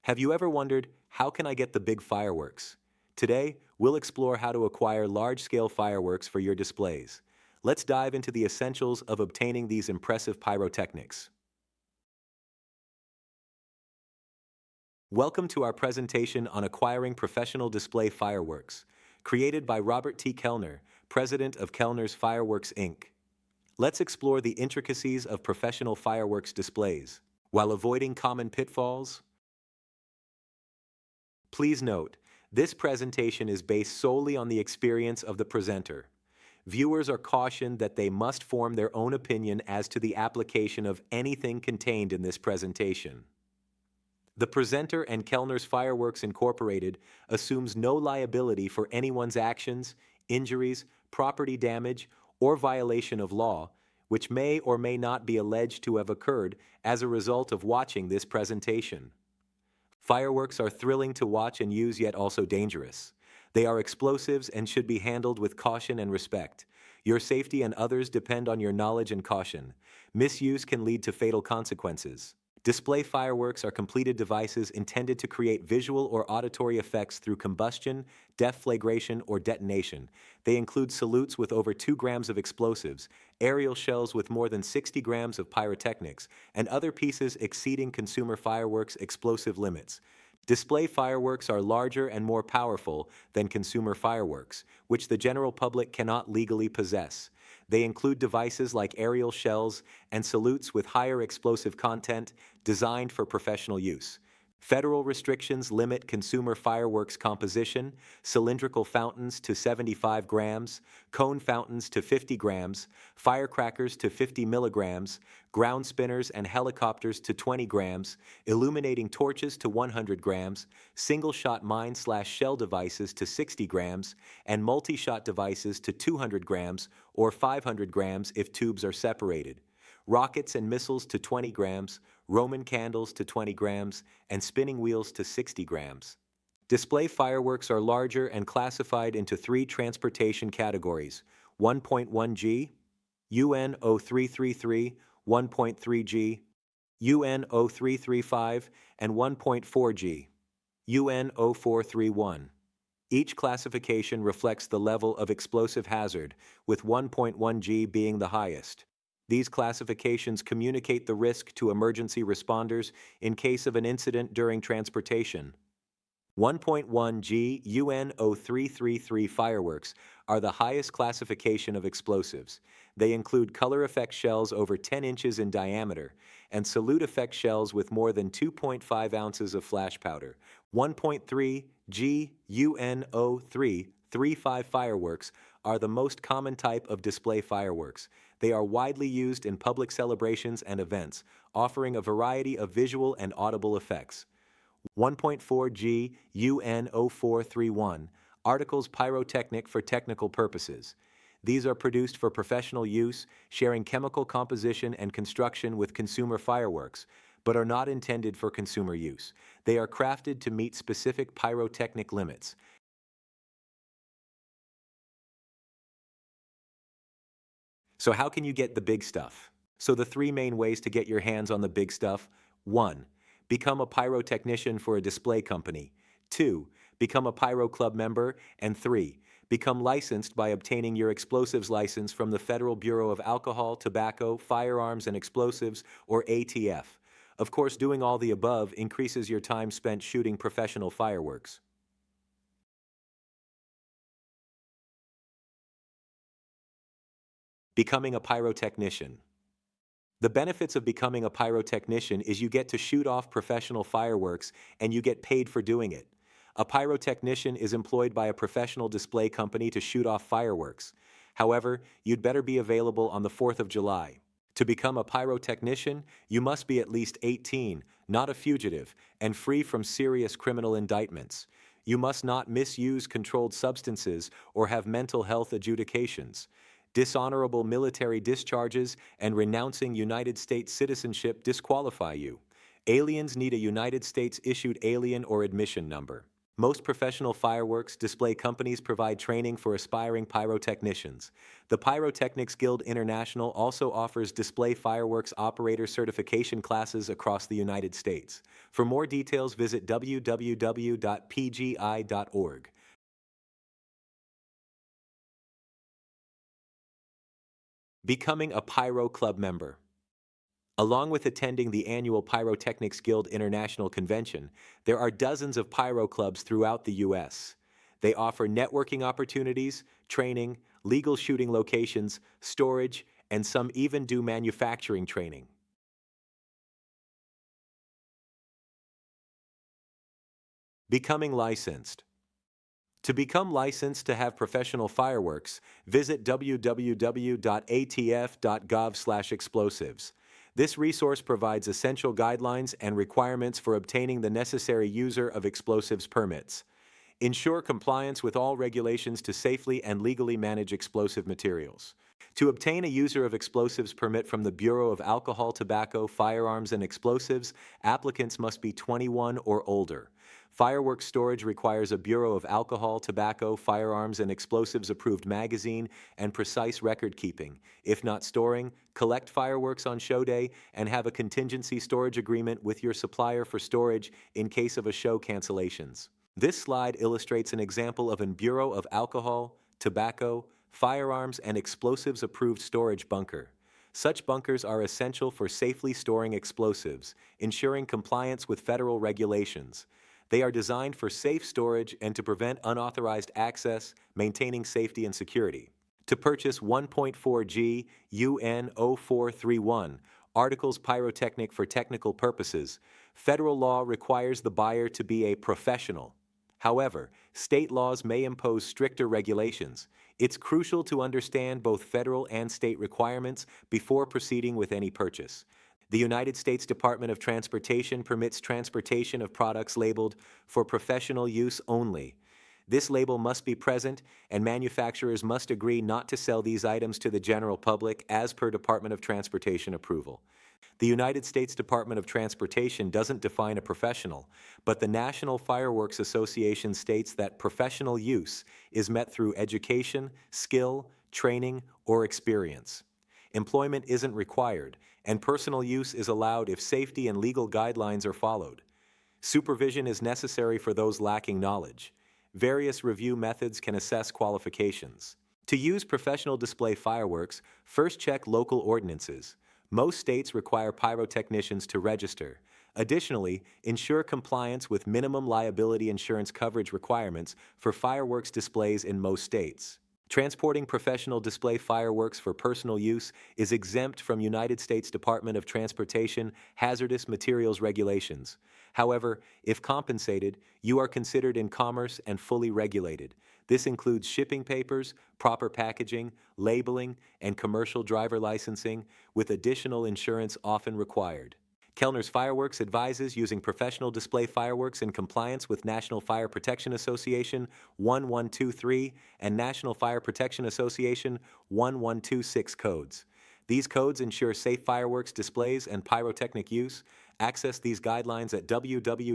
Have you ever wondered, how can I get the big fireworks? Today, we'll explore how to acquire large-scale fireworks for your displays. Let's dive into the essentials of obtaining these impressive pyrotechnics. Welcome to our presentation on acquiring professional display fireworks, created by Robert T. Kellner, president of Kellner's Fireworks, Inc. Let's explore the intricacies of professional fireworks displays. While avoiding common pitfalls, please note, this presentation is based solely on the experience of the presenter. Viewers are cautioned that they must form their own opinion as to the application of anything contained in this presentation. The presenter and Kellner's Fireworks Incorporated assumes no liability for anyone's actions, injuries, property damage, or violation of law, which may or may not be alleged to have occurred as a result of watching this presentation. Fireworks are thrilling to watch and use, yet also dangerous. They are explosives and should be handled with caution and respect. Your safety and others depend on your knowledge and caution. Misuse can lead to fatal consequences. Display fireworks are completed devices intended to create visual or auditory effects through combustion, deflagration, or detonation. They include salutes with over 2 grams of explosives, aerial shells with more than 60 grams of pyrotechnics, and other pieces exceeding consumer fireworks explosive limits. Display fireworks are larger and more powerful than consumer fireworks, which the general public cannot legally possess. They include devices like aerial shells and salutes with higher explosive content designed for professional use. Federal restrictions limit consumer fireworks composition, cylindrical fountains to 75 grams, cone fountains to 50 grams, firecrackers to 50 milligrams, ground spinners and helicopters to 20 grams, illuminating torches to 100 grams, single-shot mine/shell devices to 60 grams, and multi-shot devices to 200 grams or 500 grams if tubes are separated. Rockets and missiles to 20 grams, Roman candles to 20 grams, and spinning wheels to 60 grams. Display fireworks are larger and classified into 3 transportation categories: 1.1 G, UN 0333, 1.3 G, UN 0335, and 1.4 G, UN 0431. Each classification reflects the level of explosive hazard, with 1.1 G being the highest. These classifications communicate the risk to emergency responders in case of an incident during transportation. 1.1 G UN 0333 fireworks are the highest classification of explosives. They include color effect shells over 10 inches in diameter and salute effect shells with more than 2.5 ounces of flash powder. 1.3 G UN 0335 fireworks are the most common type of display fireworks. They are widely used in public celebrations and events, offering a variety of visual and audible effects. 1.4 G UN 0431 articles pyrotechnic for technical purposes. These are produced for professional use, sharing chemical composition and construction with consumer fireworks, but are not intended for consumer use. They are crafted to meet specific pyrotechnic limits. So how can you get the big stuff? So the 3 main ways to get your hands on the big stuff: 1. Become a pyrotechnician for a display company. 2. Become a Pyro Club member. And 3. Become licensed by obtaining your explosives license from the Federal Bureau of Alcohol, Tobacco, Firearms, and Explosives, or ATF. Of course, doing all the above increases your time spent shooting professional fireworks. Becoming a pyrotechnician. The benefits of becoming a pyrotechnician is you get to shoot off professional fireworks and you get paid for doing it. A pyrotechnician is employed by a professional display company to shoot off fireworks. However, you'd better be available on the 4th of July. To become a pyrotechnician, you must be at least 18, not a fugitive, and free from serious criminal indictments. You must not misuse controlled substances or have mental health adjudications. Dishonorable military discharges and renouncing United States citizenship disqualify you. Aliens need a United States issued alien or admission number. Most professional fireworks display companies provide training for aspiring pyrotechnicians. The Pyrotechnics Guild International also offers display fireworks operator certification classes across the United States. For more details, visit www.pgi.org. Becoming a Pyro Club member. Along with attending the annual Pyrotechnics Guild International Convention, there are dozens of pyro clubs throughout the U.S. They offer networking opportunities, training, legal shooting locations, storage, and some even do manufacturing training. Becoming licensed. To become licensed to have professional fireworks, visit www.atf.gov/explosives. This resource provides essential guidelines and requirements for obtaining the necessary user of explosives permits. Ensure compliance with all regulations to safely and legally manage explosive materials. To obtain a user of explosives permit from the Bureau of Alcohol, Tobacco, Firearms, and Explosives, applicants must be 21 or older. Fireworks storage requires a Bureau of Alcohol, Tobacco, Firearms, and Explosives approved magazine and precise record keeping. If not storing, collect fireworks on show day and have a contingency storage agreement with your supplier for storage in case of a show cancellations. This slide illustrates an example of a Bureau of Alcohol, Tobacco, Firearms, and Explosives approved storage bunker. Such bunkers are essential for safely storing explosives, ensuring compliance with federal regulations. They are designed for safe storage and to prevent unauthorized access, maintaining safety and security. To purchase 1.4G UN 0431, Articles Pyrotechnic for Technical Purposes, federal law requires the buyer to be a professional. However, state laws may impose stricter regulations. It's crucial to understand both federal and state requirements before proceeding with any purchase. The United States Department of Transportation permits transportation of products labeled for professional use only. This label must be present, and manufacturers must agree not to sell these items to the general public as per Department of Transportation approval. The United States Department of Transportation doesn't define a professional, but the National Fireworks Association states that professional use is met through education, skill, training, or experience. Employment isn't required, and personal use is allowed if safety and legal guidelines are followed. Supervision is necessary for those lacking knowledge. Various review methods can assess qualifications. To use professional display fireworks, first check local ordinances. Most states require pyrotechnicians to register. Additionally, ensure compliance with minimum liability insurance coverage requirements for fireworks displays in most states. Transporting professional display fireworks for personal use is exempt from United States Department of Transportation hazardous materials regulations. However, if compensated, you are considered in commerce and fully regulated. This includes shipping papers, proper packaging, labeling, and commercial driver licensing, with additional insurance often required. Kellner's Fireworks advises using professional display fireworks in compliance with National Fire Protection Association 1123 and National Fire Protection Association 1126 codes. These codes ensure safe fireworks displays and pyrotechnic use. Access these guidelines at www.nfpa.org.